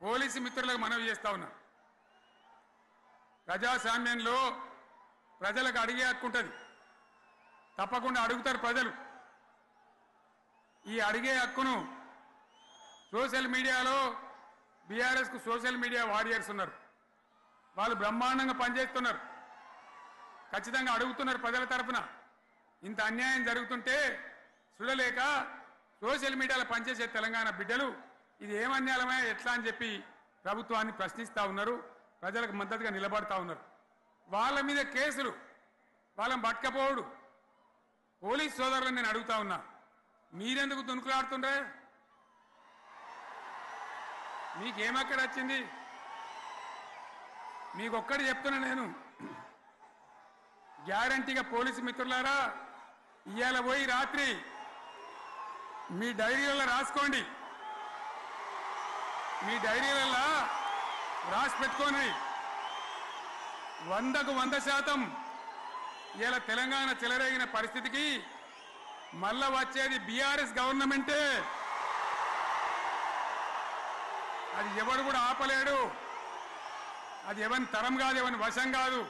Police మిత్రులకు మనవి చేస్తా ఉన్నా. ప్రజాస్వామ్యంలో ప్రజలకు అడిగే హక్కు ఉంటుంది, తప్పకుండా అడుగుతారు ప్రజలు. ఈ అడిగే హక్కును సోషల్ మీడియాలో బీఆర్ఎస్కు సోషల్ మీడియా వారియర్స్ ఉన్నారు, వాళ్ళు బ్రహ్మాండంగా పనిచేస్తున్నారు, ఖచ్చితంగా అడుగుతున్నారు ప్రజల తరఫున. ఇంత అన్యాయం జరుగుతుంటే చూడలేక సోషల్ మీడియాలో పనిచేసే తెలంగాణ బిడ్డలు ఇది ఏమన్యాయమే ఎట్లా అని చెప్పి ప్రభుత్వాన్ని ప్రశ్నిస్తూ ఉన్నారు, ప్రజలకు మద్దతుగా నిలబడతా ఉన్నారు. వాళ్ళ మీద కేసులు, వాళ్ళని పట్టుకపోవడు. పోలీస్ సోదరులను నేను అడుగుతా ఉన్నా, మీరెందుకు దునుకులాడుతుండ్రే? మీకేమక్కడ వచ్చింది? మీకొక్కటి చెప్తున్నా నేను, గ్యారంటీగా పోలీసు మిత్రులారా, ఇవాళ పోయి రాత్రి మీ డైరీలలో రాసుకోండి, మీ డైరీలలో రాసి పెట్టుకోండి. 100కు 100% ఇలా తెలంగాణ చెలరేగిన పరిస్థితికి మళ్ళా వచ్చేది బీఆర్ఎస్ గవర్నమెంటే. అది ఎవడు కూడా ఆపలేడు, అది ఎవరి తరం కాదు, ఎవరి వశం కాదు.